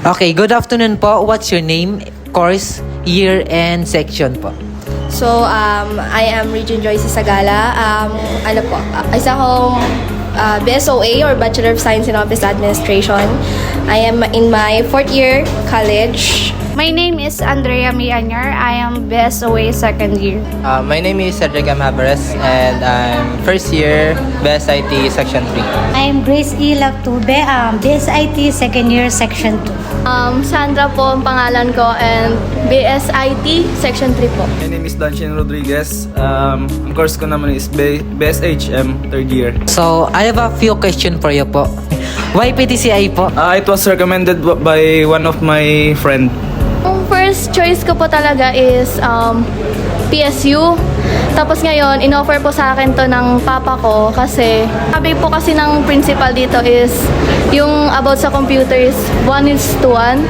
Okay, good afternoon po. What's your name, course, year, and section po? So, I am Regine Joyce Sagala. Isa akong BSOA or Bachelor of Science in Office Administration. I am in my 4th year college. My name is Andrea Mianyar. I am BSOA second year. My name is Cedric M. Habares and I'm first year BSIT Section 3. I am Grace E. Lactube, BSIT second year, section 2. Sandra po ang pangalan ko and BSIT Section 3 po. My name is Danchin Rodriguez. Ang course ko naman is BSHM, third year. So, I have a few questions for you po. Why PTCI po? It was recommended by one of my friend. Ang first choice ko po talaga is PSU. Tapos ngayon, in-offer po sa akin to ng papa ko kasi sabi po kasi ng principal dito is yung about sa computer is 1:1.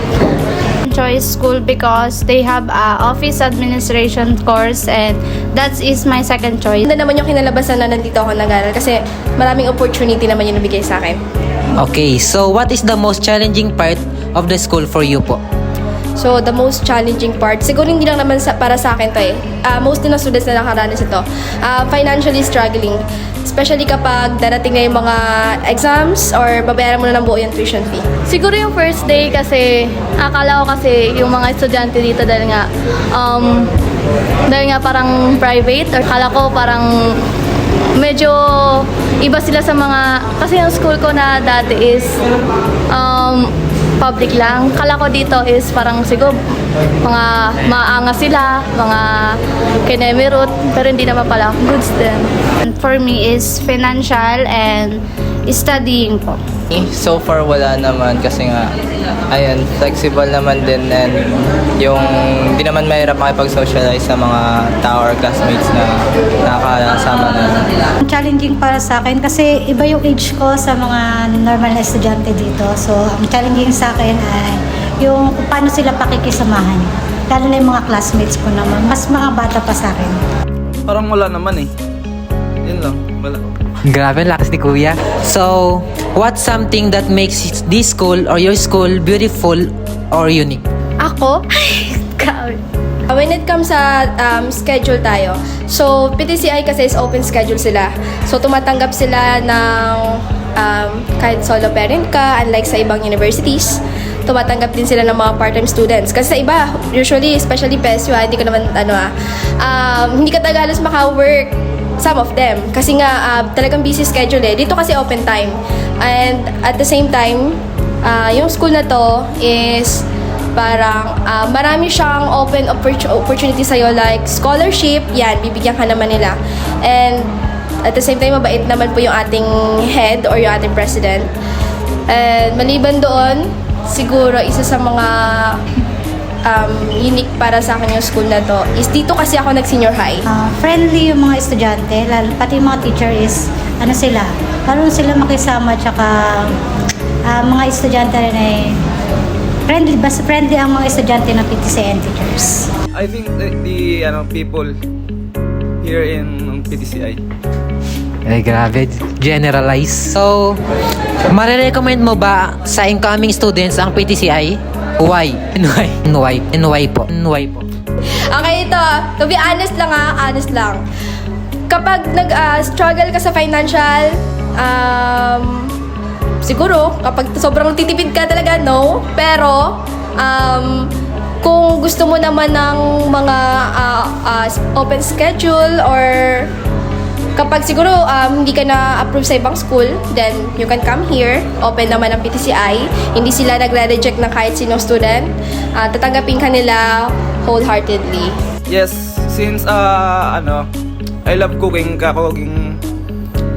Choice school because they have a office administration course and that is my second choice. Hindi naman yung kinalabasan na nandito ako nag-aral kasi maraming opportunity naman yung nabigay sa akin. Okay, so what is the most challenging part of the school for you po? So, the most challenging part, siguro hindi lang naman para sa akin to eh. Mostly ng students na nakaranas ito. Financially struggling. Especially kapag darating na yung mga exams or babayaran mo na ng buo yung tuition fee. Siguro yung first day kasi, akala ko kasi yung mga estudyante dito dahil nga parang private or akala ko parang medyo iba sila sa mga, kasi yung school ko na dati is public lang. Kala ko dito is parang siguro mga maangas sila, mga kinemirot, pero hindi naman pala. Goods din. For me is financial and studying po. So far wala naman kasi nga ayun, flexible naman din and yung hindi naman mahirap makipag-socialize sa mga tao or classmates na nakakasama na. Challenging para sa akin kasi iba yung age ko sa mga normal na estudyante dito. So, ang challenging sa akin ay yung kung paano sila pakikisamahan. Lalo na yung mga classmates ko naman. Mas mga bata pa sa akin. Parang wala naman eh. Yun lang, wala. Grabe, lakas ni Kuya. So, what's something that makes this school or your school beautiful or unique? Ako? Grabe. When it comes sa schedule tayo, so PTCI kasi is open schedule sila. So tumatanggap sila ng kahit solo parent ka, unlike sa ibang universities, tumatanggap din sila ng mga part-time students. Kasi sa iba, usually, especially PSU, hindi ko naman, hindi ka talaga halos maka-work, some of them. Kasi nga, talagang busy schedule eh. Dito kasi open time. And at the same time, yung school na to is parang marami siyang open opportunity sa'yo like scholarship, yan, bibigyan ka naman nila. And at the same time, mabait naman po yung ating head or yung ating president. And maliban doon, siguro isa sa mga unique para sa akin yung school na to is dito kasi ako nag-senior high. Friendly yung mga estudyante, lalo, pati yung mga teacher is, marunong sila makisama, tsaka mga estudyante rin ay friendly, basta friendly ang mga estudyante ng PTCI and teachers. I think the people here in PTCI. Ay, grabe. Generalize. So, marirecommend mo ba sa incoming students ang PTCI? Why? And why? And why? And why po? And why po? Okay, ito. To be honest lang. Kapag nag-struggle ka sa financial, siguro, kapag sobrang titipid ka talaga, no. Pero, kung gusto mo naman ng mga open schedule or kapag siguro hindi ka na-approve sa ibang school, then you can come here. Open naman ang PTCI. Hindi sila nagre-reject ng kahit sinong student. Tatanggapin ka nila wholeheartedly. Yes, since I love cooking,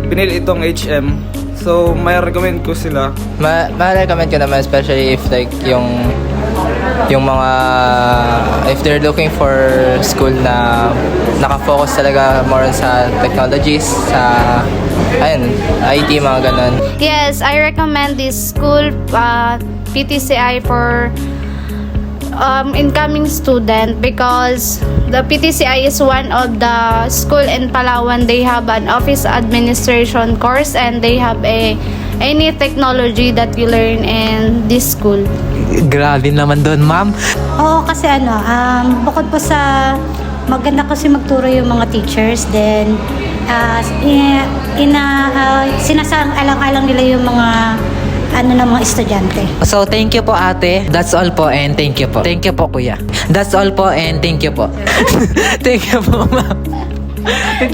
pinili itong HM. So, may recommend ko sila. Ma-recommend ko naman especially if like yung mga if they're looking for school na nakafocus talaga more on sa technologies, sa IT, mga ganun. Yes, I recommend this school PTCI for incoming student because the PTCI is one of the school in Palawan. They have an office administration course and they have a any technology that you learn in this school. Grabe naman doon, ma'am. Oo, kasi bukod po sa maganda kasi magturo yung mga teachers, then sinasaalang-alang nila yung mga ng mga estudyante. So, thank you po, ate. That's all po, and thank you po. Thank you po, kuya. That's all po, and thank you po. Thank you po, ma'am.